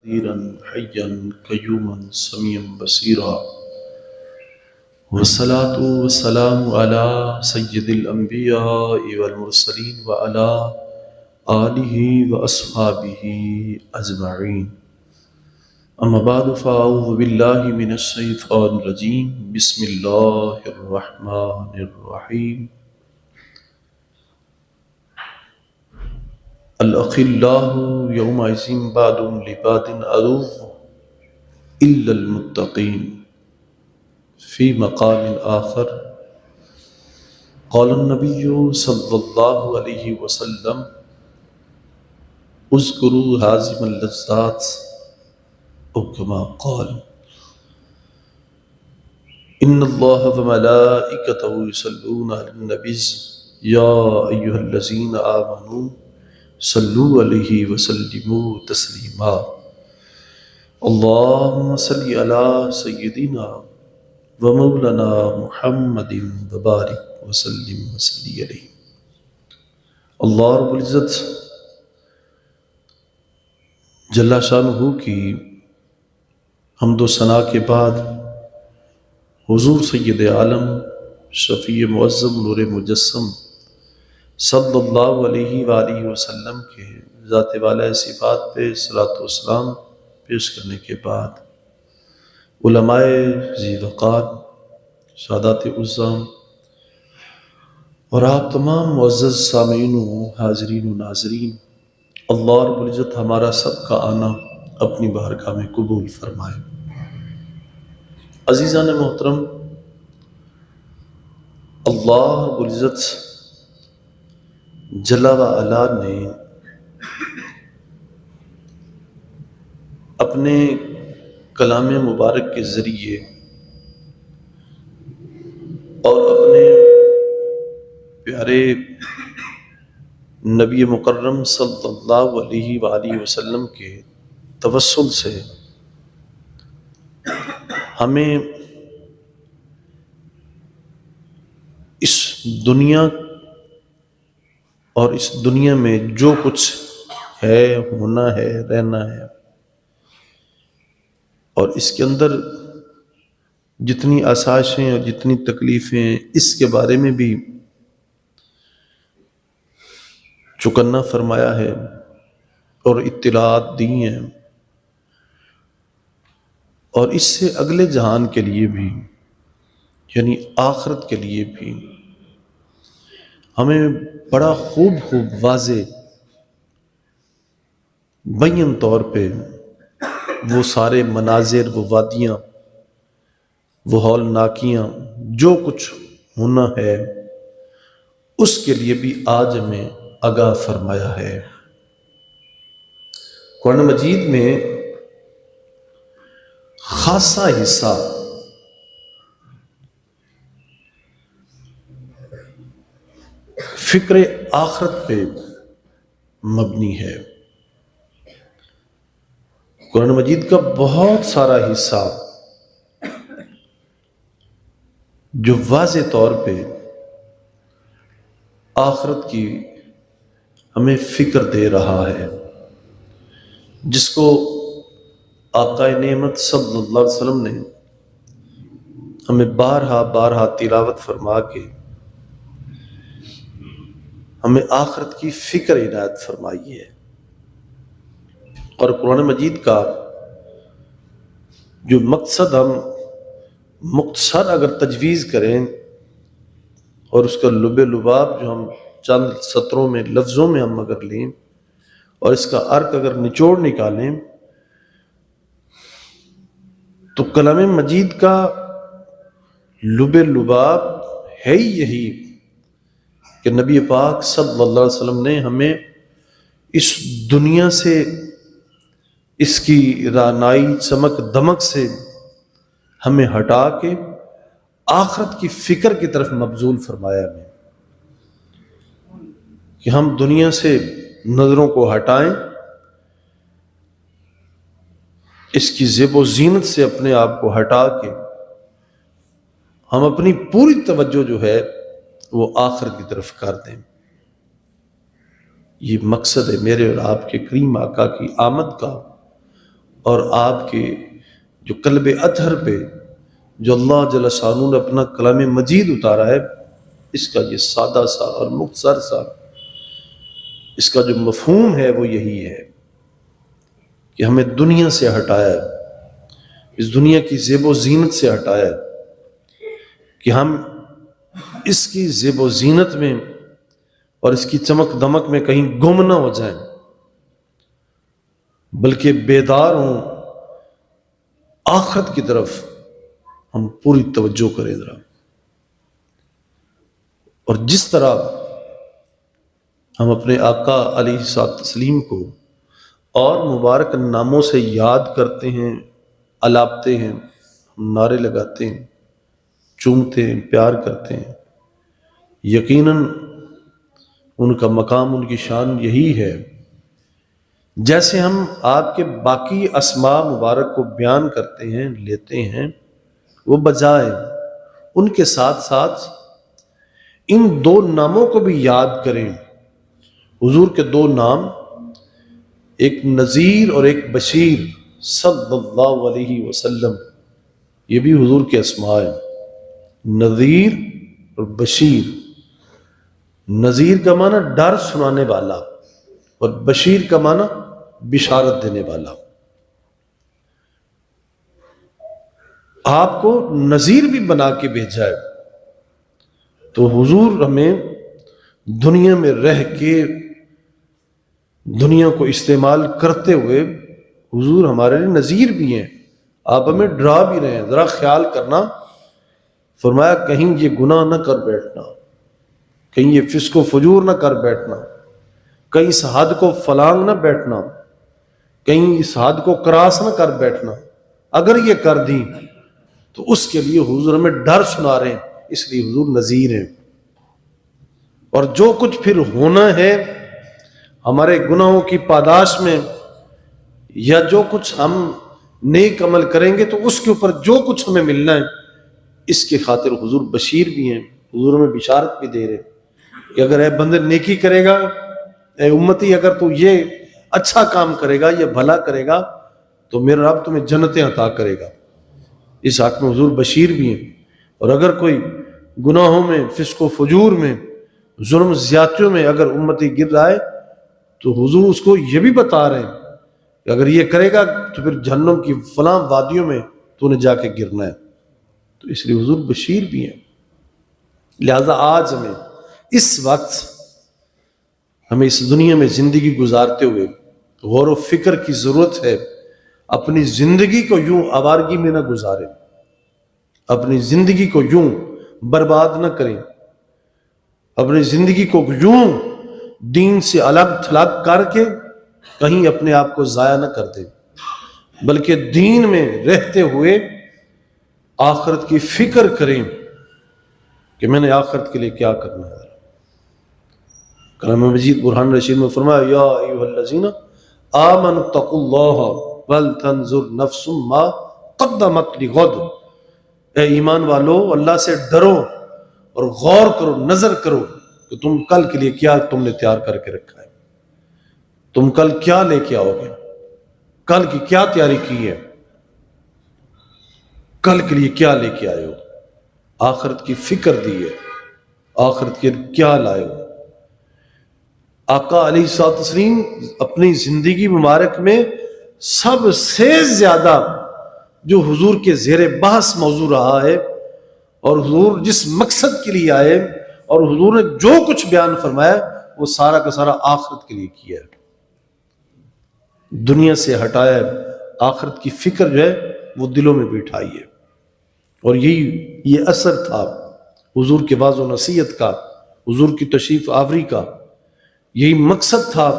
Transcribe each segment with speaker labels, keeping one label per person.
Speaker 1: قديرا حيا قيوما سميعا بصيرا والصلاة والسلام على سيد الأنبياء والمرسلين وعلى آله وأصحابه أجمعين. أما بعد فأعوذ بالله من الشيطان الرجيم. بسم الله الرحمن الرحيم. الأخلاء يومئذ بعضهم لبعض عدو إلا المتقين. في مقام آخر قال النبي صلى الله عليه وسلم اذكروا هازم اللذات أو كما قال إن الله وملائكته يصلون على النبي يا أيها الذين آمنوا صلوا عليه وسلموا تسليما. اللهم صل على سيدنا ومولانا محمد وبارک وسلم وصلی علیہ. اللہ رب العزت جل شانہ کی حمد و ثنا کے بعد حضور سید عالم شفیع معظم نور مجسم صلی اللہ علیہ وآلہ وسلم کے ذات والا صفات پہ صلاۃ و سلام پیش کرنے کے بعد علماء ذی وقار، سادات عظام اور آپ تمام معزز سامعین و حاضرین و ناظرین، اللہ رب العزت ہمارا سب کا آنا اپنی بارگاہ میں قبول فرمائے. عزیزان محترم، اللہ رب العزت جل و علا نے اپنے کلام مبارک کے ذریعے اور اپنے پیارے نبی مکرم صلی اللہ علیہ وآلہ وسلم کے توسل سے ہمیں اس دنیا اور اس دنیا میں جو کچھ ہے، ہونا ہے، رہنا ہے، اور اس کے اندر جتنی آسائشیں اور جتنی تکلیفیں اس کے بارے میں بھی چکنا فرمایا ہے اور اطلاعات دی ہیں، اور اس سے اگلے جہان کے لیے بھی یعنی آخرت کے لیے بھی ہمیں بڑا خوب واضح بین طور پہ وہ سارے مناظر، وہ وادیاں، وہ ہولناکیاں، جو کچھ ہونا ہے اس کے لیے بھی آج ہمیں آگاہ فرمایا ہے. قرآن مجید میں خاصا حصہ فکر آخرت پہ مبنی ہے. قرآن مجید کا بہت سارا حصہ جو واضح طور پہ آخرت کی ہمیں فکر دے رہا ہے، جس کو آقا نعمت صلی اللہ علیہ وسلم نے ہمیں بارہا تلاوت فرما کے ہمیں آخرت کی فکر عنایت فرمائی ہے. اور قرآن مجید کا جو مقصد ہم مختصر اگر تجویز کریں اور اس کا لب لباب جو ہم چند سطروں میں، لفظوں میں ہم اگر لیں اور اس کا ارک اگر نچوڑ نکالیں تو کلام مجید کا لب لباب ہے ہی یہی کہ نبی پاک صلی اللہ علیہ وسلم نے ہمیں اس دنیا سے، اس کی رعنائی چمک دمک سے ہمیں ہٹا کے آخرت کی فکر کی طرف مبذول فرمایا ہے کہ ہم دنیا سے نظروں کو ہٹائیں، اس کی زیب و زینت سے اپنے آپ کو ہٹا کے ہم اپنی پوری توجہ جو ہے وہ آخرت کی طرف کر دیں. یہ مقصد ہے میرے اور آپ کے کریم آقا کی آمد کا اور آپ کے جو قلب اطہر پہ جو اللہ جل شانہ نے اپنا کلام مجید اتارا ہے، اس کا یہ سادہ سا اور مختصر سا اس کا جو مفہوم ہے وہ یہی ہے کہ ہمیں دنیا سے ہٹایا ہے، اس دنیا کی زیب و زینت سے ہٹایا ہے کہ ہم اس کی زیب و زینت میں اور اس کی چمک دمک میں کہیں گم نہ ہو جائیں، بلکہ بیدار ہوں، آخرت کی طرف ہم پوری توجہ کریں ذرا۔ اور جس طرح ہم اپنے آقا علیہ الصلوۃ والتسلیم کو اور مبارک ناموں سے یاد کرتے ہیں، الاپتے ہیں، نعرے لگاتے ہیں، چومتے ہیں، پیار کرتے ہیں، یقیناً ان کا مقام، ان کی شان یہی ہے۔ جیسے ہم آپ کے باقی اسماء مبارک کو بیان کرتے ہیں، لیتے ہیں، وہ بجائے ان کے ساتھ ساتھ ان دو ناموں کو بھی یاد کریں۔ حضور کے دو نام، ایک نذیر اور ایک بشیر صلی اللہ علیہ وسلم، یہ بھی حضور کے اسماء ہیں، نذیر اور بشیر۔ نذیر کا معنی ڈر سنانے والا اور بشیر کا معنی بشارت دینے والا۔ آپ کو نذیر بھی بنا کے بھیجا ہے، تو حضور ہمیں دنیا میں رہ کے دنیا کو استعمال کرتے ہوئے حضور ہمارے لیے نذیر بھی ہیں، آپ ہمیں ڈرا بھی رہے ہیں۔ ذرا خیال کرنا، فرمایا کہیں یہ گناہ نہ کر بیٹھنا، کہیں یہ فسق و فجور نہ کر بیٹھنا، کہیں اس حد کو فلانگ نہ بیٹھنا، کہیں اس حد کو کراس نہ کر بیٹھنا۔ اگر یہ کر دی تو اس کے لیے حضور ہمیں ڈر سنا رہے ہیں، اس لیے حضور نذیر ہیں۔ اور جو کچھ پھر ہونا ہے ہمارے گناہوں کی پاداش میں، یا جو کچھ ہم نیک عمل کریں گے تو اس کے اوپر جو کچھ ہمیں ملنا ہے، اس کے خاطر حضور بشیر بھی ہیں، حضور ہمیں بشارت بھی دے رہے ہیں کہ اگر اے بندے نیکی کرے گا، اے امتی اگر تو یہ اچھا کام کرے گا، یہ بھلا کرے گا، تو میرا رب تمہیں جنتیں عطا کرے گا۔ اس حق میں حضور بشیر بھی ہیں۔ اور اگر کوئی گناہوں میں، فسق و فجور میں، ظلم زیادتیوں میں اگر امتی گر رہا ہے تو حضور اس کو یہ بھی بتا رہے ہیں کہ اگر یہ کرے گا تو پھر جہنم کی فلاں وادیوں میں تو نے جا کے گرنا ہے۔ تو اس لیے حضور بشیر بھی ہیں۔ لہذا آج ہمیں اس وقت ہمیں اس دنیا میں زندگی گزارتے ہوئے غور و فکر کی ضرورت ہے۔ اپنی زندگی کو یوں آوارگی میں نہ گزاریں، اپنی زندگی کو یوں برباد نہ کریں، اپنی زندگی کو یوں دین سے الگ تھلگ کر کے کہیں اپنے آپ کو ضائع نہ کر دیں، بلکہ دین میں رہتے ہوئے آخرت کی فکر کریں کہ میں نے آخرت کے لیے کیا کرنا ہے۔ کلام مجید برہان رشید میں فرمایا یا ایھا الذین آمنوا اتقوا اللہ ولتنظر نفس ما قدمت لغد، اے ایمان والو اللہ سے ڈرو اور غور کرو، نظر کرو کہ تم کل کے لیے کیا تم نے تیار کر کے رکھا ہے، تم کل کیا لے کے آؤ گے، کل کی کیا تیاری کی ہے، کل کے لیے کیا لے کے آئے ہو، آخرت کی فکر دی ہے، آخرت کے کیا لائے ہو۔ آقا علیہ الصلوۃ والتسلیم اپنی زندگی مبارک میں سب سے زیادہ جو حضور کے زیر بحث موضوع رہا ہے، اور حضور جس مقصد کے لیے آئے اور حضور نے جو کچھ بیان فرمایا وہ سارا کا سارا آخرت کے لیے کیا ہے، دنیا سے ہٹایا ہے، آخرت کی فکر جو ہے وہ دلوں میں بٹھائی ہے۔ اور یہ اثر تھا حضور کے واعظ و نصیحت کا، حضور کی تشریف آوری کا، یہی مقصد تھا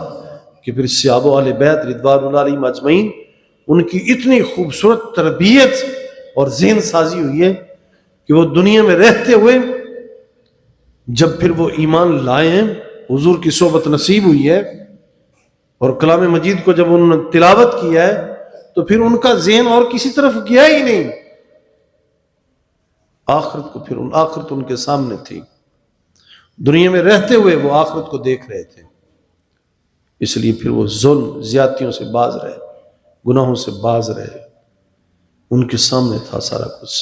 Speaker 1: کہ پھر صحابہ اہل بیت رضوان اللہ علیہم اجمعین ان کی اتنی خوبصورت تربیت اور ذہن سازی ہوئی ہے کہ وہ دنیا میں رہتے ہوئے جب پھر وہ ایمان لائے ہیں، حضور کی صحبت نصیب ہوئی ہے اور کلام مجید کو جب انہوں نے تلاوت کیا ہے تو پھر ان کا ذہن اور کسی طرف گیا ہی نہیں، آخرت کو پھر آخرت ان کے سامنے تھی، دنیا میں رہتے ہوئے وہ آخرت کو دیکھ رہے تھے، اس لیے پھر وہ ظلم زیادتیوں سے باز رہے، گناہوں سے باز رہے، ان کے سامنے تھا سارا کچھ۔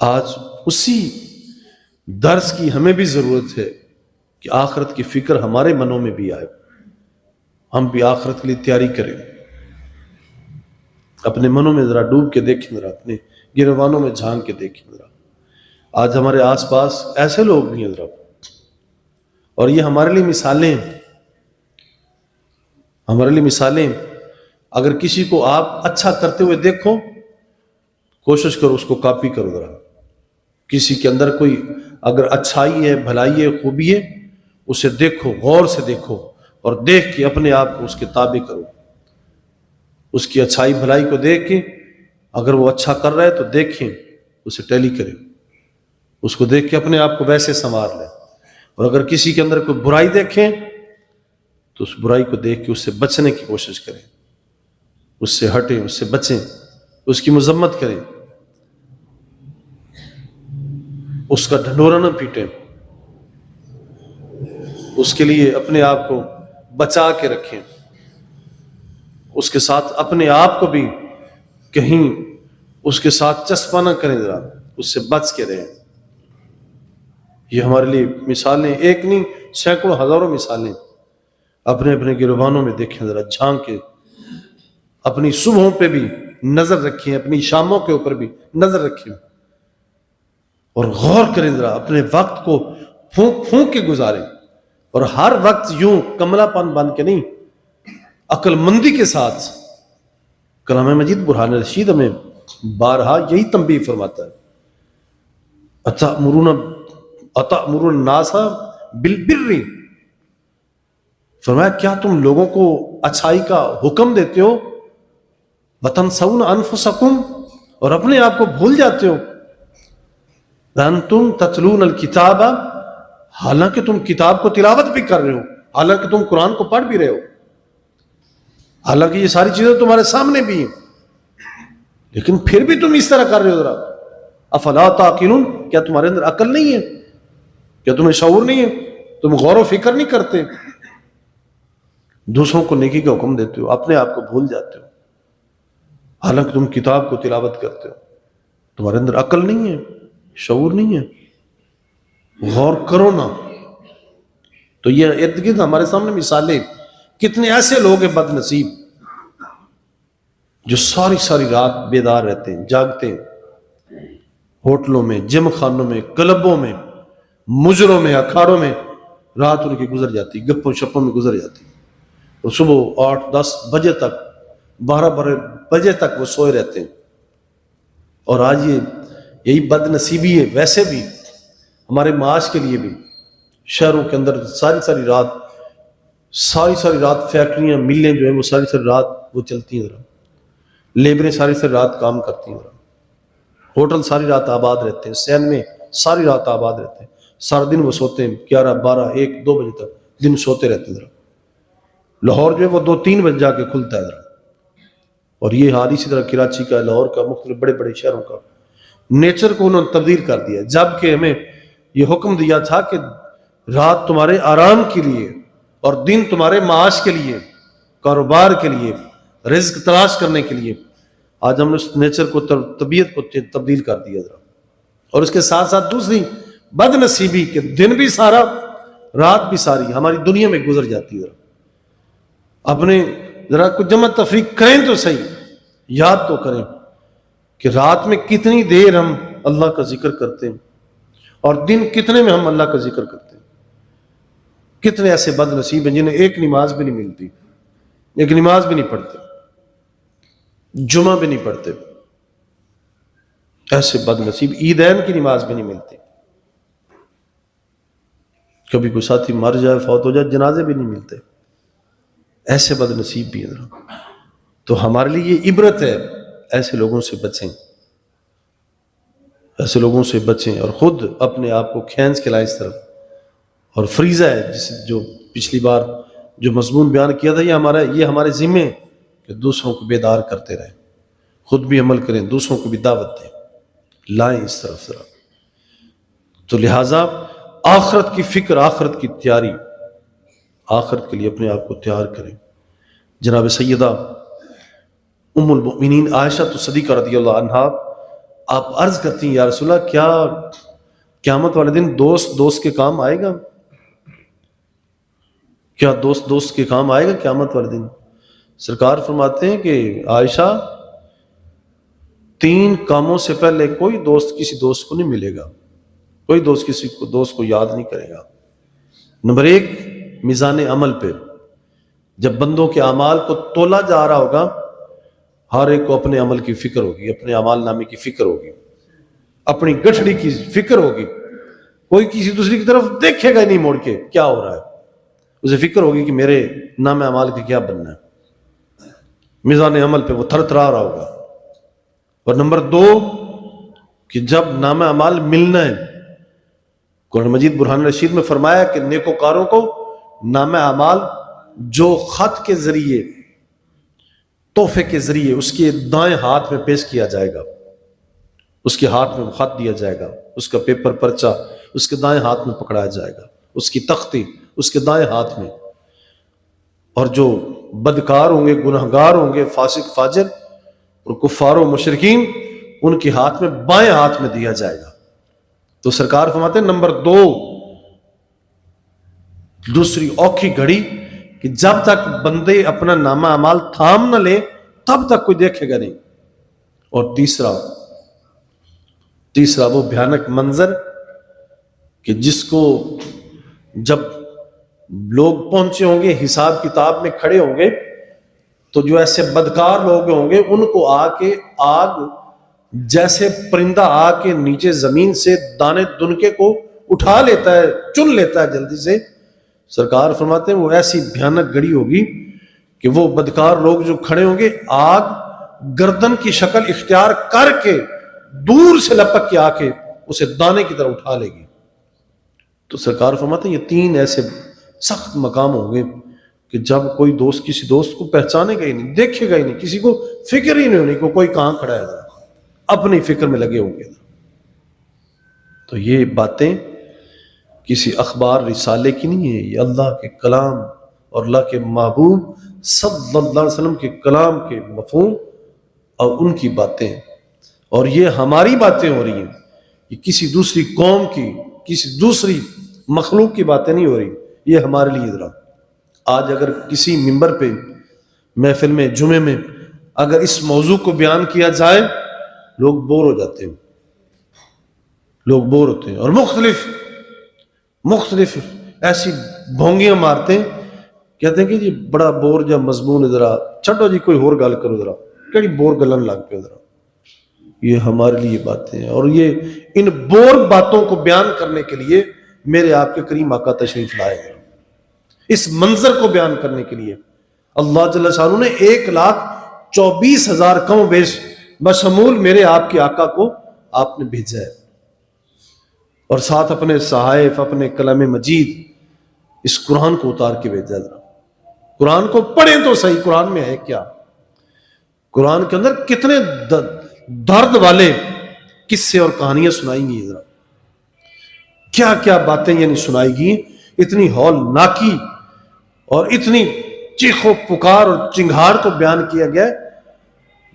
Speaker 1: آج اسی درس کی ہمیں بھی ضرورت ہے کہ آخرت کی فکر ہمارے منوں میں بھی آئے، ہم بھی آخرت کے لیے تیاری کریں۔ اپنے منوں میں ذرا ڈوب کے دیکھیں، ذرا اپنے گریبانوں میں جھانک کے دیکھیں ذرا۔ آج ہمارے آس پاس ایسے لوگ بھی ہیں ذرا، اور یہ ہمارے لیے مثالیں ہیں، ہمارے لیے مثالیں۔ اگر کسی کو آپ اچھا کرتے ہوئے دیکھو، کوشش کرو اس کو کاپی کرو ذرا۔ کسی کے اندر کوئی اگر اچھائی ہے، بھلائی ہے، خوبی ہے، اسے دیکھو، غور سے دیکھو، اور دیکھ کے اپنے آپ کو اس کے تابع کرو۔ اس کی اچھائی بھلائی کو دیکھ کے اگر وہ اچھا کر رہا ہے تو دیکھیں، اسے ٹیلی کریں، اس کو دیکھ کے اپنے آپ کو ویسے سنوار لیں۔ اور اگر کسی کے اندر کوئی برائی دیکھیں تو اس برائی کو دیکھ کے اس سے بچنے کی کوشش کریں، اس سے ہٹیں، اس سے بچیں، اس کی مذمت کریں، اس کا ڈھنڈورا نہ پیٹیں، اس کے لیے اپنے آپ کو بچا کے رکھیں، اس کے ساتھ اپنے آپ کو بھی کہیں اس کے ساتھ چسپاں نہ کریں، ذرا اس سے بچ کے رہیں۔ یہ ہمارے لیے مثالیں ایک نہیں، سینکڑوں ہزاروں مثالیں اپنے اپنے گریبانوں میں دیکھیں، ذرا جھانک کے اپنی صبحوں پہ بھی نظر رکھیں، اپنی شاموں کے اوپر بھی نظر رکھیں، اور غور کریں، ذرا اپنے وقت کو پھونک پھونک کے گزاریں، اور ہر وقت یوں کملا پن بن کے نہیں، عقل مندی کے ساتھ۔ کلام مجید برہان رشید ہمیں بارہا یہی تنبیہ فرماتا ہے، اتأمرون الناس بالبر، فرمایا کیا تم لوگوں کو اچھائی کا حکم دیتے ہو، وتنسون انفسکم، اور اپنے آپ کو بھول جاتے ہو، وانتم تتلون الکتاب، حالانکہ تم کتاب کو تلاوت بھی کر رہے ہو، حالانکہ تم قرآن کو پڑھ بھی رہے ہو، حالانکہ یہ ساری چیزیں تمہارے سامنے بھی ہیں، لیکن پھر بھی تم اس طرح کر رہے ہو۔ ذرا افلا تعقلون، کیا تمہارے اندر عقل نہیں ہے؟ کیا تمہیں شعور نہیں ہے؟ تم غور و فکر نہیں کرتے؟ دوسروں کو نیکی کا حکم دیتے ہو، اپنے آپ کو بھول جاتے ہو، حالانکہ تم کتاب کو تلاوت کرتے ہو۔ تمہارے اندر عقل نہیں ہے، شعور نہیں ہے، غور کرو نا۔ تو یہ ارد گرد ہمارے سامنے مثالیں، کتنے ایسے لوگ ہیں بد نصیب جو ساری ساری رات بیدار رہتے ہیں، جاگتے ہیں، ہوٹلوں میں، جم خانوں میں، کلبوں میں، مجروں میں، اکھاڑوں میں رات ان کی گزر جاتی، گپوں شپوں میں گزر جاتی، اور صبح 8-10 بجے تک، 12 بجے تک وہ سوئے رہتے ہیں۔ اور آج یہی بد نصیبی ہے۔ ویسے بھی ہمارے معاش کے لیے بھی شہروں کے اندر ساری رات فیکٹریاں، ملیں جو ہیں وہ ساری رات وہ چلتی ہیں، ذرا لیبریں ساری رات کام کرتی ہیں، ذرا ہوٹل ساری رات آباد رہتے ہیں، سین میں ساری رات آباد رہتے ہیں، سارا دن وہ سوتے ہیں، 11, 12, 1, 2 بجے تک دن سوتے رہتے ہیں۔ ذرا لاہور جو ہے وہ 2-3 بجے جا کے کھلتا ہے ذرا، اور یہ حال اسی طرح کراچی کا، لاہور کا، مختلف بڑے بڑے شہروں کا نیچر کو انہوں نے تبدیل کر دیا، جبکہ ہمیں یہ حکم دیا تھا کہ رات تمہارے آرام کے لیے اور دن تمہارے معاش کے لیے، کاروبار کے لیے، رزق تلاش کرنے کے لیے۔ آج ہم نے اس نیچر کو، طبیعت کو تبدیل کر دیا ذرا۔ اور اس کے ساتھ ساتھ دوسری بد نصیبی کہ دن بھی سارا، رات بھی ساری ہماری دنیا میں گزر جاتی ہے۔ ذرا اپنے ذرا کچھ جمع تفریق کریں تو صحیح، یاد تو کریں کہ رات میں کتنی دیر ہم اللہ کا ذکر کرتے ہیں، اور دن کتنے میں ہم اللہ کا ذکر کرتے ہیں۔ کتنے ایسے بد نصیب ہیں جنہیں ایک نماز بھی نہیں ملتی، ایک نماز بھی نہیں پڑھتے، جمعہ بھی نہیں پڑھتے، ایسے بد نصیب، عیدین کی نماز بھی نہیں ملتی، کبھی کوئی ساتھی مر جائے، فوت ہو جائے، جنازے بھی نہیں ملتے، ایسے بد نصیب بھی ہیں۔ تو ہمارے لیے یہ عبرت ہے، ایسے لوگوں سے بچیں، ایسے لوگوں سے بچیں، اور خود اپنے آپ کو کھینچ کے لائیں اس طرف۔ اور فریضہ ہے جو پچھلی بار جو مضمون بیان کیا تھا، یہ ہمارے ذمے ہے کہ دوسروں کو بیدار کرتے رہیں، خود بھی عمل کریں، دوسروں کو بھی دعوت دیں، لائیں اس طرف ذرا۔ تو لہٰذا آخرت کی فکر، آخرت کی تیاری، آخرت کے لیے اپنے آپ کو تیار کریں۔ جناب سیدہ ام المؤمنین عائشہ صدیقہ رضی اللہ عنہا آپ عرض کرتی ہیں یا رسول اللہ کیا قیامت والے دن دوست دوست کے کام آئے گا؟ کیا دوست دوست کے کام آئے گا قیامت والے دن؟ سرکار فرماتے ہیں کہ عائشہ 3 کاموں سے پہلے کوئی دوست کسی دوست کو نہیں ملے گا، کوئی دوست کسی کو دوست کو یاد نہیں کرے گا۔ نمبر 1 میزان عمل پہ، جب بندوں کے اعمال کو تولا جا رہا ہوگا ہر ایک کو اپنے عمل کی فکر ہوگی، اپنے اعمال نامے کی فکر ہوگی، اپنی گٹھڑی کی فکر ہوگی، کوئی کسی دوسری کی طرف دیکھے گا ہی نہیں موڑ کے کیا ہو رہا ہے، اسے فکر ہوگی کہ میرے نام اعمال کا کیا بننا ہے، میزان عمل پہ وہ تھر تھرا رہا ہوگا۔ اور نمبر 2 کہ جب نام اعمال ملنا ہے، قرآن مجید برہان رشید میں فرمایا کہ نیکوکاروں کو نام اعمال جو خط کے ذریعے تحفے کے ذریعے اس کے دائیں ہاتھ میں پیش کیا جائے گا، اس کے ہاتھ میں خط دیا جائے گا، اس کا پیپر پرچہ اس کے دائیں ہاتھ میں پکڑایا جائے گا، اس کی تختی اس کے دائیں ہاتھ میں، اور جو بدکار ہوں گے، گنہگار ہوں گے، فاسق فاجر اور کفار و مشرکین، ان کے ہاتھ میں بائیں ہاتھ میں دیا جائے گا۔ تو سرکار فرماتے ہیں نمبر 2 دوسری اوکھی گھڑی کہ جب تک بندے اپنا نامہ اعمال تھام نہ لے تب تک کوئی دیکھے گا نہیں۔ اور تیسرا وہ بھیانک منظر کہ جس کو جب لوگ پہنچے ہوں گے حساب کتاب میں کھڑے ہوں گے تو جو ایسے بدکار لوگ ہوں گے ان کو آ کے آگ جیسے پرندہ آ کے نیچے زمین سے دانے دنکے کو اٹھا لیتا ہے، چن لیتا ہے جلدی سے، سرکار فرماتے ہیں وہ ایسی بھیانک گھڑی ہوگی کہ وہ بدکار لوگ جو کھڑے ہوں گے آگ گردن کی شکل اختیار کر کے دور سے لپک کے آ کے اسے دانے کی طرح اٹھا لے گی۔ تو سرکار فرماتے ہیں یہ 3 ایسے سخت مقام ہوں گے کہ جب کوئی دوست کسی دوست کو پہچانے گا ہی نہیں، دیکھے گا ہی نہیں، کسی کو فکر ہی نہیں ہونی کہ کوئی کہاں کھڑا ہے، اپنی فکر میں لگے ہوں گے۔ تو یہ باتیں کسی اخبار رسالے کی نہیں ہے، یہ اللہ کے کلام اور اللہ کے محبوب صلی اللہ علیہ وسلم کے کلام کے مفہوم اور ان کی باتیں ہیں، اور یہ ہماری باتیں ہو رہی ہیں، یہ کسی دوسری قوم کی، کسی دوسری مخلوق کی باتیں نہیں ہو رہی، یہ ہمارے لیے ذرا۔ آج اگر کسی منبر پہ محفل میں جمعے میں اگر اس موضوع کو بیان کیا جائے لوگ بور ہو جاتے ہیں، لوگ بور ہوتے ہیں اور مختلف ایسی بھونگیاں مارتے ہیں، کہتے ہیں کہ جی بڑا بور جا مضمون ہے، ذرا چھٹو جی کوئی اور گل کرو، ذرا کہڑی بور گلن لگ پہ ذرا۔ یہ ہمارے لیے باتیں ہیں، اور یہ ان بور باتوں کو بیان کرنے کے لیے میرے آپ کے کریم آقا تشریف لائے ہیں، اس منظر کو بیان کرنے کے لیے اللہ جل شانہ نے 1,24,000 کم و بیش بشمول میرے آپ کے آقا کو آپ نے بھیجا ہے، اور ساتھ اپنے صحائف، اپنے کلام مجید، اس قرآن کو اتار کے بھیجا ہے۔ قرآن کو پڑھیں تو صحیح، قرآن میں ہے کیا، قرآن کے اندر کتنے درد والے قصے اور کہانیاں سنائی گئی، ذرا کیا کیا باتیں یعنی سنائی گئی، اتنی ہولناکی اور اتنی چیخ و پکار اور چنگھاڑ کو بیان کیا گیا ہے،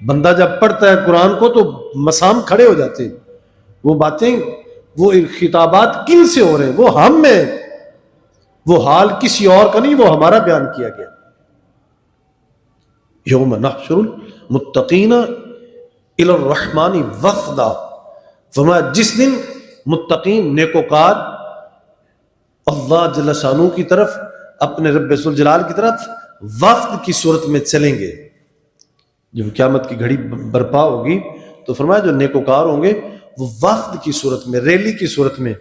Speaker 1: بندہ جب پڑھتا ہے قرآن کو تو مسام کھڑے ہو جاتے ہیں۔ وہ باتیں، وہ خطابات کن سے ہو رہے ہیں، وہ ہم میں، وہ حال کسی اور کا نہیں، وہ ہمارا بیان کیا گیا۔ یوم نحشر المتقین الی الرحمن وفدا، فرمایا جس دن متقین نیکوکار اللہ جل شانہ کی طرف، اپنے رب ذوالجلال کی طرف وفد کی صورت میں چلیں گے۔ جب قیامت کی گھڑی برپا ہوگی تو فرمایا جو نیکوکار ہوں گے وہ وفد کی صورت میں، ریلی کی صورت میں،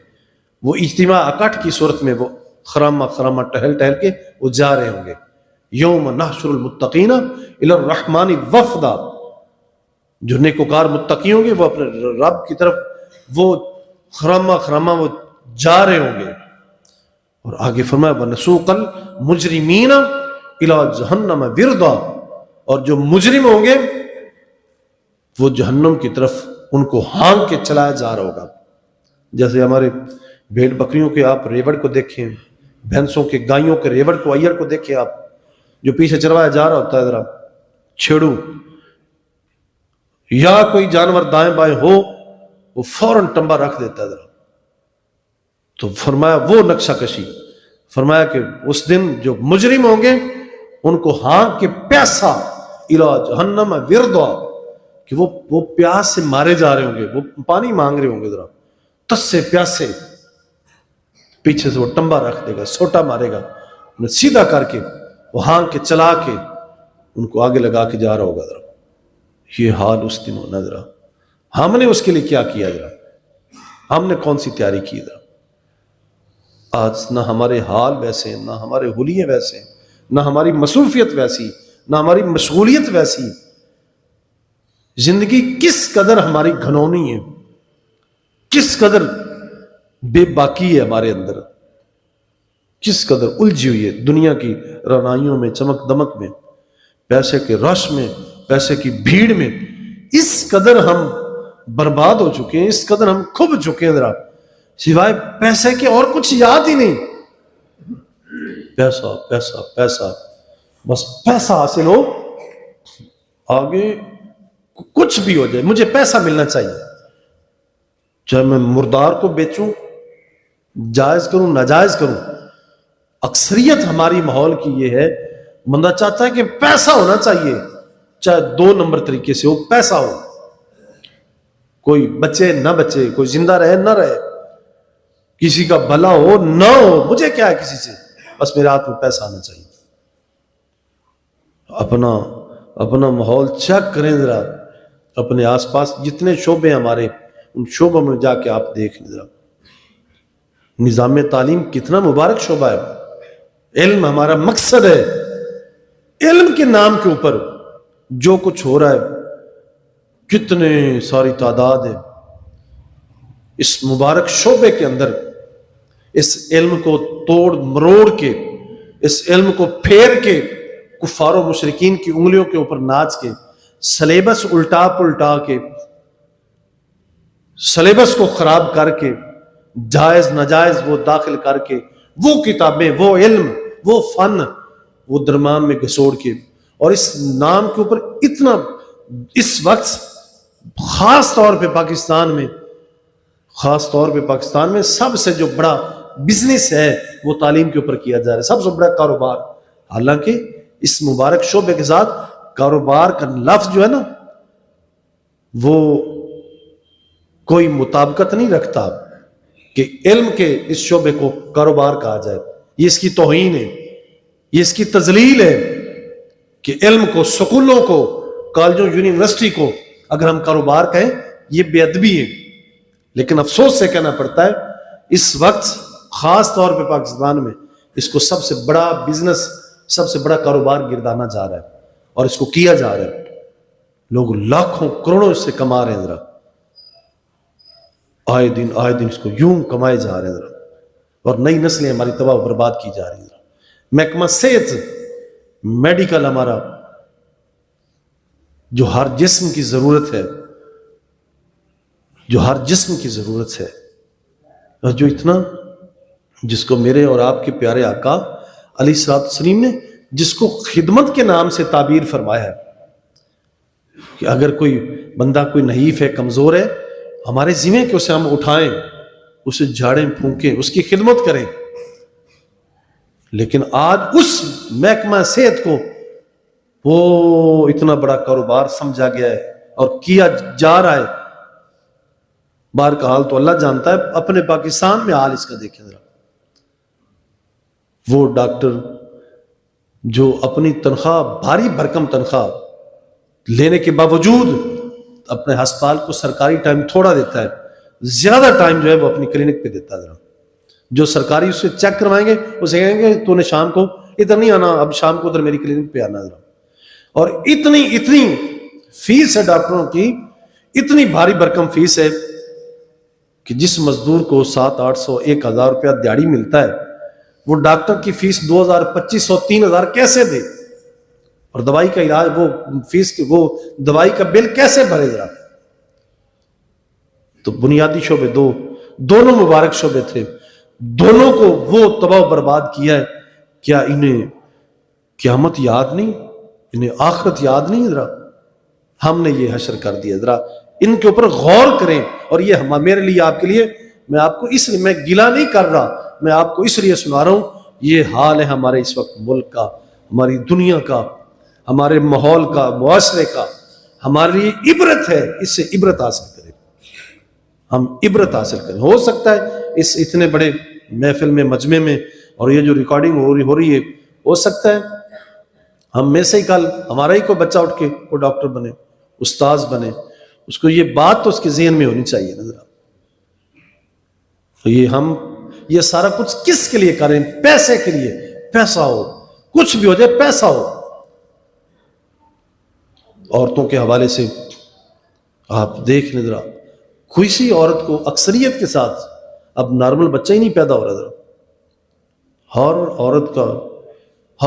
Speaker 1: وہ اجتماع اکٹھ کی صورت میں، وہ خرامہ ٹہل کے وہ جا رہے ہوں گے۔ یوم نحشر المتقین الی الرحمن وفدا، جو نیکوکار متقی ہوں گے وہ اپنے رب کی طرف وہ خرامہ وہ جا رہے ہوں گے۔ اور آگے فرمایا وَنَسُوقَ الْمُجْرِمِينَ إِلَىٰ جَهَنَّمَ وِرْدًا، اور جو مجرم ہوں گے وہ جہنم کی طرف ان کو ہانک کے چلایا جا رہا ہوگا۔ جیسے ہمارے بھیڑ بکریوں کے آپ ریوڑ کو دیکھیں، بھینسوں کے گائیوں کے ریوڑ کو، ایڑ کو دیکھیں آپ، جو پیچھے چروایا جا رہا ہوتا ہے، ذرا چھیڑو یا کوئی جانور دائیں بائیں ہو وہ فوراً ٹمبا رکھ دیتا ہے ذرا. تو فرمایا وہ نقشہ کشی، فرمایا کہ اس دن جو مجرم ہوں گے ان کو ہاں کہ پیاسا الی جہنم وردا، کہ وہ پیاس سے مارے جا رہے ہوں گے، وہ پانی مانگ رہے ہوں گے، ذرا تس سے پیاسے، پیچھے سے وہ ٹمبا رکھ دے گا، سوٹا مارے گا، انہیں سیدھا کر کے وہ ہاں کے چلا کے ان کو آگے لگا کے جا رہا ہوگا. ذرا یہ حال اس دن ہونا. ذرا ہم نے اس کے لیے کیا کیا، ذرا ہم نے کون سی تیاری کی. ذرا آج نہ ہمارے حال ویسے ہیں، نہ ہمارے حلیے ویسے ہیں، نہ ہماری مصروفیت ویسی، نہ ہماری مشغولیت ویسی. زندگی کس قدر ہماری گھنونی ہے، کس قدر بے باکی ہے ہمارے اندر، کس قدر الجھی ہوئی ہے دنیا کی رونائیوں میں، چمک دمک میں، پیسے کے رش میں، پیسے کی بھیڑ میں. اس قدر ہم برباد ہو چکے ہیں، اس قدر ہم کھب چکے ہیں، ذرا سوائے پیسے کے اور کچھ یاد ہی نہیں. پیسہ پیسہ پیسہ، بس پیسہ حاصل ہو، آگے کچھ بھی ہو جائے مجھے پیسہ ملنا چاہیے. چاہے میں مردار کو بیچوں، جائز کروں ناجائز کروں. اکثریت ہماری ماحول کی یہ ہے، بندہ چاہتا ہے کہ پیسہ ہونا چاہیے، چاہے 2 نمبر طریقے سے ہو، پیسہ ہو. کوئی بچے نہ بچے، کوئی زندہ رہے نہ رہے، کسی کا بھلا ہو نہ ہو، مجھے کیا ہے کسی سے، بس میرے ہاتھ میں پیسہ آنا چاہیے. اپنا ماحول چیک کریں ذرا، اپنے آس پاس جتنے شعبے ہمارے، ان شعبوں میں جا کے آپ دیکھ لیں ذرا. نظام تعلیم کتنا مبارک شعبہ ہے، علم ہمارا مقصد ہے. علم کے نام کے اوپر جو کچھ ہو رہا ہے، کتنے ساری تعداد ہے اس مبارک شعبے کے اندر. اس علم کو توڑ مروڑ کے، اس علم کو پھیر کے، کفار و مشرکین کی انگلیوں کے اوپر ناچ کے، سلیبس الٹا پلٹا کے، سلیبس کو خراب کر کے، جائز ناجائز وہ داخل کر کے، وہ کتابیں، وہ علم، وہ فن وہ درمیان میں گھسوڑ کے، اور اس نام کے اوپر اتنا اس وقت خاص طور پہ پاکستان میں سب سے جو بڑا بزنس ہے وہ تعلیم کے اوپر کیا جا رہا ہے، سب سے بڑا کاروبار. حالانکہ اس مبارک شعبے کے ساتھ کاروبار کا لفظ جو ہے نا وہ کوئی مطابقت نہیں رکھتا کہ علم کے اس شعبے کو کاروبار کہا جائے. یہ اس کی توہین ہے، یہ اس کی تذلیل ہے کہ علم کو، سکولوں کو، کالجوں، یونیورسٹی کو اگر ہم کاروبار کہیں یہ بے ادبی ہے. لیکن افسوس سے کہنا پڑتا ہے اس وقت خاص طور پہ پاکستان میں اس کو سب سے بڑا بزنس، سب سے بڑا کاروبار گردانا جا رہا ہے، اور اس کو کیا جا رہا ہے. لوگ لاکھوں کروڑوں اس سے کما رہے ہیں. ذرا آئے دن اس کو یوں کمائے جا رہے ہیں ذرا، اور نئی نسلیں ہماری تباہ و برباد کی جا رہی ہیں. محکمہ صحت، میڈیکل ہمارا جو ہر جسم کی ضرورت ہے، اور جو اتنا، جس کو میرے اور آپ کے پیارے آقا علیہ الصلوۃ والسلام نے جس کو خدمت کے نام سے تعبیر فرمایا ہے کہ اگر کوئی بندہ کوئی نحیف ہے، کمزور ہے، ہمارے ذمہ کہ اسے ہم اٹھائیں، اسے جھاڑیں پھونکیں، اس کی خدمت کریں. لیکن آج اس محکمہ صحت کو وہ اتنا بڑا کاروبار سمجھا گیا ہے اور کیا جا رہا ہے. بہر کا حال تو اللہ جانتا ہے. اپنے پاکستان میں حال اس کا دیکھیں ذرا. وہ ڈاکٹر جو اپنی تنخواہ، بھاری بھرکم تنخواہ لینے کے باوجود اپنے ہسپتال کو سرکاری ٹائم تھوڑا دیتا ہے، زیادہ ٹائم جو ہے وہ اپنی کلینک پہ دیتا ہے. ذرا جو سرکاری اسے چیک کروائیں گے اسے کہیں گے تو نے شام کو ادھر نہیں آنا، اب شام کو ادھر میری کلینک پہ آنا. ذرا اور اتنی فیس ہے ڈاکٹروں کی، اتنی بھاری بھرکم فیس ہے کہ جس مزدور کو 700-800 1,000 روپیہ دیہڑی ملتا ہے، وہ ڈاکٹر کی فیس 2,000 2,500 3,000 کیسے دے؟ اور دوائی کا علاج، وہ فیس کی، وہ دوائی کا بل کیسے بھرے؟ ذرا تو بنیادی شعبے دونوں مبارک شعبے تھے، دونوں کو وہ تباہ و برباد کیا ہے. کیا انہیں قیامت یاد نہیں؟ انہیں آخرت یاد نہیں؟ ذرا ہم نے یہ حشر کر دیا. ذرا ان کے اوپر غور کریں. اور یہ میرے لیے آپ کے لیے، میں آپ کو اس لیے میں گلہ نہیں کر رہا، میں آپ کو اس لیے سنا رہا ہوں. یہ حال ہے ہمارے اس وقت ملک کا، ہماری دنیا کا، ہمارے ماحول کا، معاشرے کا. ہمارے لیے عبرت ہے، اس سے عبرت حاصل کریں. ہم عبرت حاصل کریں. ہو سکتا ہے اس اتنے بڑے محفل میں، مجمع میں، اور یہ جو ریکارڈنگ ہو رہی ہے، ہو سکتا ہے ہم میں سے ہی کل ہمارا ہی کوئی بچہ اٹھ کے کوئی ڈاکٹر بنے، استاذ بنے. اس کو یہ بات تو اس کے ذہن میں ہونی چاہیے نظر. یہ سارا کچھ کس کے لیے کریں؟ پیسے کے لیے. پیسہ ہو، کچھ بھی ہو جائے، پیسہ ہو. عورتوں کے حوالے سے آپ دیکھ لیں ذرا، کسی عورت کو اکثریت کے ساتھ اب نارمل بچہ ہی نہیں پیدا ہو رہا. ذرا ہر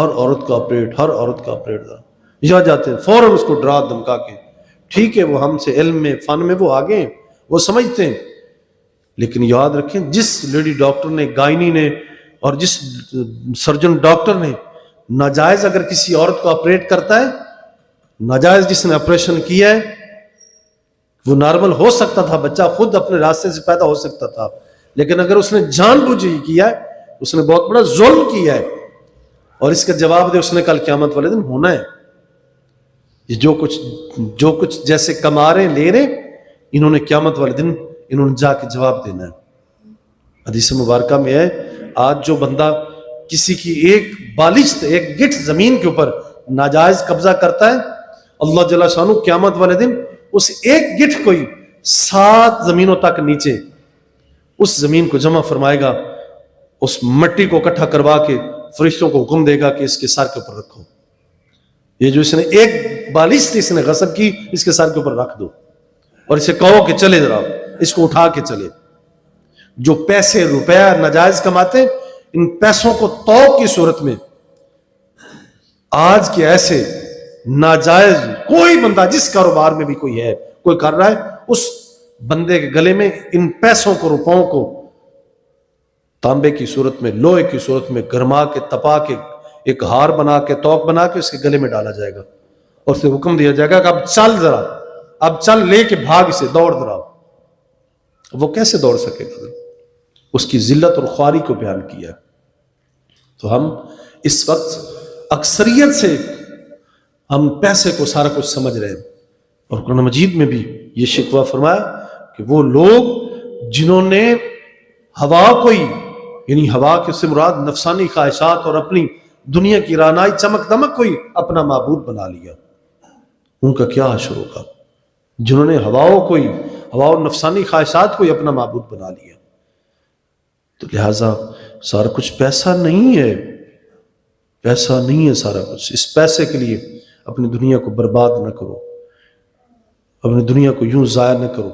Speaker 1: عورت کا آپریٹ یا جاتے ہیں فوراً اس کو ڈرا دھمکا کے. ٹھیک ہے وہ ہم سے علم میں، فن میں وہ آگے ہیں، وہ سمجھتے ہیں. لیکن یاد رکھیں جس لیڈی ڈاکٹر نے، گائنی نے، اور جس سرجن ڈاکٹر نے ناجائز اگر کسی عورت کو آپریٹ کرتا ہے، ناجائز جس نے آپریشن کیا ہے، وہ نارمل ہو سکتا تھا، بچہ خود اپنے راستے سے پیدا ہو سکتا تھا. لیکن اگر اس نے جان بوجھ کیا ہے، اس نے بہت بڑا ظلم کیا ہے. اور اس کا جواب دے اس نے کل قیامت والے دن ہونا ہے. یہ جو کچھ جیسے کما رہے لے رہے، انہوں نے قیامت والے دن انہوں نے جا کے جواب دینا ہے. حدیث مبارکہ میں ہے، آج جو بندہ کسی کی ایک بالشت، ایک گٹھ زمین کے اوپر ناجائز قبضہ کرتا ہے، اللہ جل شانہ قیامت والے دن اس ایک گٹھ کو ہی 7 زمینوں تک نیچے اس زمین کو جمع فرمائے گا. اس مٹی کو اکٹھا کروا کے فرشتوں کو حکم دے گا کہ اس کے سر کے اوپر رکھو. یہ جو اس نے ایک بالش تھی، اس نے غصب کی، اس کے سر کے اوپر رکھ دو اور اسے کہو کہ چلے ذرا، اس کو اٹھا کے چلے. جو پیسے روپیہ ناجائز کماتے، ان پیسوں کو توق کی صورت میں آج کے ایسے ناجائز کوئی بندہ جس کاروبار میں بھی کوئی ہے، کوئی کر رہا ہے، اس بندے کے گلے میں ان پیسوں کو، روپوں کو تانبے کی صورت میں، لوہے کی صورت میں گرما کے، تپا کے، ایک ہار بنا کے، توق بنا کے اس کے گلے میں ڈالا جائے گا اور اسے حکم دیا جائے گا کہ اب چل ذرا، اب چل، لے کے بھاگ، اسے دوڑ ذرا. وہ کیسے دوڑ سکے گا؟ اس کی ذلت اور خواری کو بیان کیا. تو ہم اس وقت اکثریت سے ہم پیسے کو سارا کچھ سمجھ رہے ہیں. اور قرآن مجید میں بھی یہ شکوہ فرمایا کہ وہ لوگ جنہوں نے ہوا کو ہی، یعنی ہوا کے سے مراد نفسانی خواہشات اور اپنی دنیا کی رعنائی، چمک دمک کو ہی اپنا معبود بنا لیا، ان کا کیا حشر ہوگا. جنہوں نے ہواؤں کو ہی، ہوا اور نفسانی خواہشات کو ہی اپنا معبود بنا لیا. تو لہٰذا سارا کچھ پیسہ نہیں ہے، پیسہ نہیں ہے سارا کچھ. اس پیسے کے لیے اپنی دنیا کو برباد نہ کرو، اپنی دنیا کو یوں ضائع نہ کرو.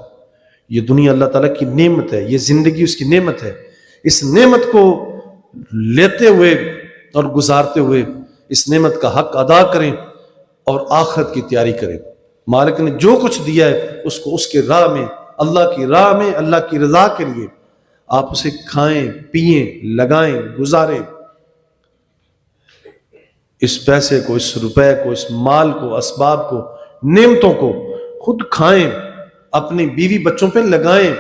Speaker 1: یہ دنیا اللہ تعالیٰ کی نعمت ہے، یہ زندگی اس کی نعمت ہے. اس نعمت کو لیتے ہوئے اور گزارتے ہوئے اس نعمت کا حق ادا کریں اور آخرت کی تیاری کریں. مالک نے جو کچھ دیا ہے اس کو اس کے راہ میں، اللہ کی راہ میں، اللہ کی رضا کے لیے آپ اسے کھائیں، پئیں، لگائیں، گزاریں. اس پیسے کو، اس روپے کو، اس مال کو، اسباب کو، نعمتوں کو خود کھائیں، اپنی بیوی بچوں پہ لگائیں،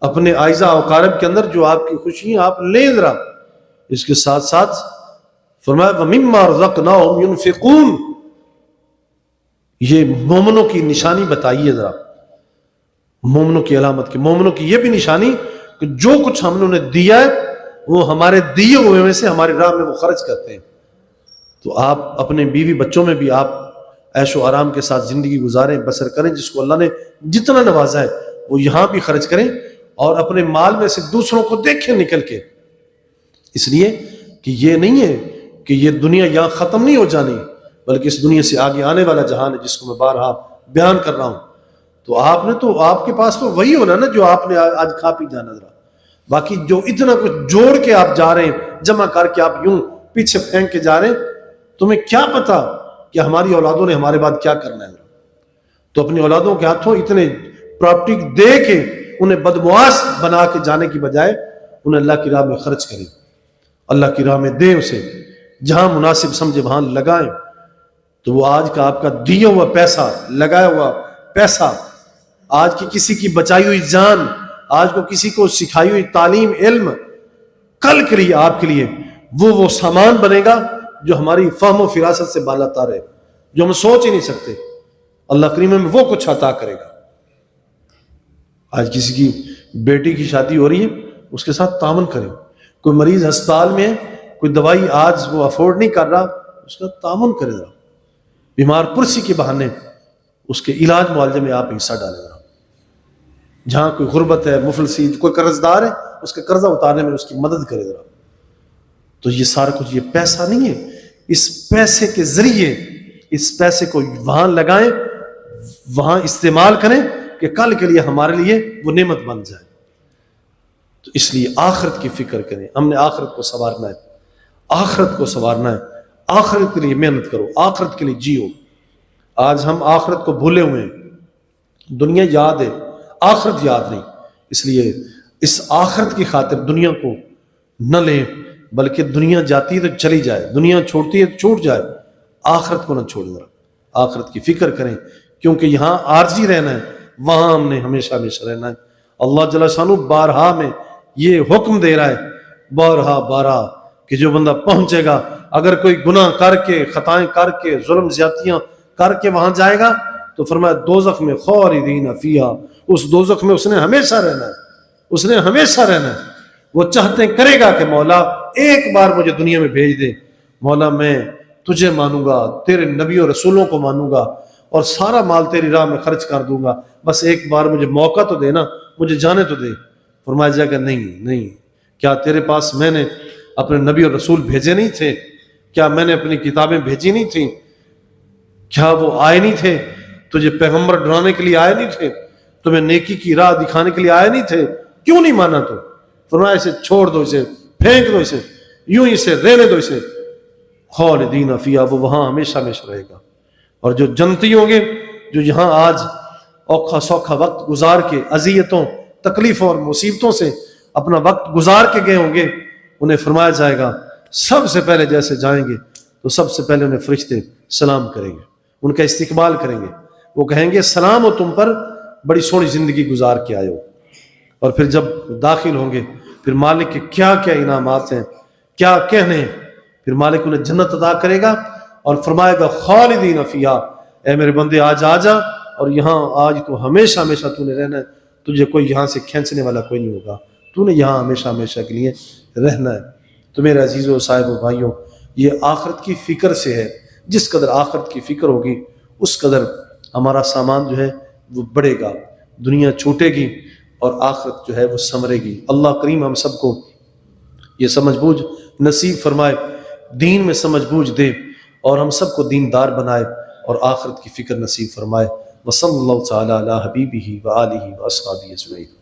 Speaker 1: اپنے اعزا اقارب کے اندر جو آپ کی خوشی ہیں آپ لیں ذرا. اس کے ساتھ ساتھ فرمایا وَمِمَّا رَزَقْنَاهُمْ يُنْفِقُونَ. یہ مومنوں کی نشانی بتائیے ذرا، مومنوں کی علامت کی، مومنوں کی یہ بھی نشانی کہ جو کچھ ہم نے انہیں دیا ہے وہ ہمارے دیے ہوئے میں سے ہماری راہ میں وہ خرچ کرتے ہیں. تو آپ اپنے بیوی بچوں میں بھی آپ عیش و آرام کے ساتھ زندگی گزاریں، بسر کریں. جس کو اللہ نے جتنا نوازا ہے وہ یہاں بھی خرچ کریں اور اپنے مال میں سے دوسروں کو دیکھیں نکل کے. اس لیے کہ یہ نہیں ہے کہ یہ دنیا یہاں ختم نہیں ہو جانی، بلکہ اس دنیا سے آگے آنے والا جہان ہے جس کو میں بارہا بیان کر رہا ہوں. تو آپ کے پاس تو وہی ہونا نا جو آپ نے آج کھا پی جانا ذرا. باقی جو اتنا کچھ جوڑ کے آپ جا رہے ہیں، جمع کر کے آپ یوں پیچھے پھینک کے جا رہے ہیں، تمہیں کیا پتا کہ ہماری اولادوں نے ہمارے بعد کیا کرنا ہے. تو اپنی اولادوں کے ہاتھوں اتنے پراپرٹی دے کے انہیں بدمعاش بنا کے جانے کی بجائے انہیں اللہ کی راہ میں خرچ کریں، اللہ کی راہ میں دیں، اسے جہاں مناسب سمجھے وہاں لگائیں. تو وہ آج کا آپ کا دیا ہوا پیسہ، لگایا ہوا پیسہ، آج کی کسی کی بچائی ہوئی جان، آج کو کسی کو سکھائی ہوئی تعلیم، علم، کل کے لیے آپ کے لیے وہ سامان بنے گا جو ہماری فہم و فراست سے بالا تر ہے، جو ہم سوچ ہی نہیں سکتے۔ اللہ کریم میں وہ کچھ عطا کرے گا۔ آج کسی کی بیٹی کی شادی ہو رہی ہے، اس کے ساتھ تعاون کریں۔ کوئی مریض ہسپتال میں ہے، کوئی دوائی آج وہ افورڈ نہیں کر رہا، اس کا تعاون کرے گا۔ بیمار پرسی کے بہانے اس کے علاج معالجے میں آپ حصہ ڈالے گا۔ جہاں کوئی غربت ہے، مفلسی، کوئی قرض دار ہے، اس کے قرضہ اتارنے میں اس کی مدد کرے گا۔ تو یہ سارا کچھ، یہ پیسہ نہیں ہے، اس پیسے کے ذریعے اس پیسے کو وہاں لگائیں، وہاں استعمال کریں کہ کل کے لیے ہمارے لیے وہ نعمت بن جائے۔ تو اس لیے آخرت کی فکر کریں۔ ہم نے آخرت کو سنوارنا ہے، آخرت کو سنوارنا ہے، آخرت کے لیے محنت کرو، آخرت کے لیے جیو۔ آج ہم آخرت کو بھولے ہوئے ہیں، دنیا یاد ہے، آخرت یاد نہیں۔ اس لیے اس آخرت کی خاطر دنیا کو نہ لیں، بلکہ دنیا جاتی ہے تو چلی جائے، دنیا چھوڑتی ہے تو چھوٹ جائے، آخرت کو نہ چھوڑیں۔ آخرت کی فکر کریں، کیونکہ یہاں عارضی رہنا ہے، وہاں ہم نے ہمیشہ ہمیشہ رہنا ہے۔ اللہ جل شانہ بارہا میں یہ حکم دے رہا ہے، بارہا کہ جو بندہ پہنچے گا، اگر کوئی گناہ کر کے، خطائیں کر کے، ظلم زیادتیاں کر کے وہاں جائے گا تو فرمایا دوزخ میں خالدین فیہا، اس دوزخ میں اس نے ہمیشہ رہنا ہے، اس نے ہمیشہ رہنا ہے۔ وہ چاہتے کرے گا کہ مولا ایک بار مجھے دنیا میں بھیج دے، مولا میں تجھے مانوں گا، تیرے نبیوں رسولوں کو مانوں گا، اور سارا مال تیری راہ میں خرچ کر دوں گا، بس ایک بار مجھے موقع تو دے نا، مجھے جانے تو دے۔ فرمایا جائے گا نہیں، کیا تیرے پاس میں نے اپنے نبی اور رسول بھیجے نہیں تھے؟ کیا میں نے اپنی کتابیں بھیجی نہیں تھیں؟ کیا وہ آئے نہیں تھے؟ تجھے پیغمبر ڈرانے کے لیے آئے نہیں تھے؟ تمہیں نیکی کی راہ دکھانے کے لیے آئے نہیں تھے؟ کیوں نہیں مانا تو؟ فرمایا اسے چھوڑ دو، اسے پھینک دو، اسے یوں ہی اسے رہنے دو، اسے خالدین فیہا، وہ وہاں ہمیشہ ہمیشہ رہے گا۔ اور جو جنتی ہوں گے، جو یہاں آج اوکھا سوکھا وقت گزار کے اذیتوں، تکلیفوں اور مصیبتوں سے اپنا وقت گزار کے گئے ہوں گے، انہیں فرمایا جائے گا سب سے پہلے جیسے جائیں گے تو سب سے پہلے انہیں فرشتے سلام کریں گے، ان کا استقبال کریں گے، وہ کہیں گے سلام ہو تم پر، بڑی سونی زندگی گزار کے آئے ہو۔ اور پھر جب داخل ہوں گے، پھر مالک کے کیا کیا انعامات ہیں، کیا کہنے ہیں، پھر مالک انہیں جنت عطا کرے گا اور فرمائے گا خالدین فیہا، اے میرے بندے آج آ جا، اور یہاں آج تو ہمیشہ ہمیشہ تو نے رہنا ہے، تجھے کوئی یہاں سے کھینچنے والا کوئی نہیں ہوگا، تو نے یہاں ہمیشہ ہمیشہ کے لیے رہنا ہے۔ تو میرے عزیزوں و صاحب و بھائیوں، یہ آخرت کی فکر سے ہے۔ جس قدر آخرت کی فکر ہوگی اس قدر ہمارا سامان جو ہے وہ بڑھے گا، دنیا چھوٹے گی اور آخرت جو ہے وہ سنورے گی۔ اللہ کریم ہم سب کو یہ سمجھ بوجھ نصیب فرمائے، دین میں سمجھ بوجھ دے، اور ہم سب کو دیندار بنائے اور آخرت کی فکر نصیب فرمائے۔ وصلی اللہ تعالی علی حبیبہ وآلہ واصحابہ اجمعین۔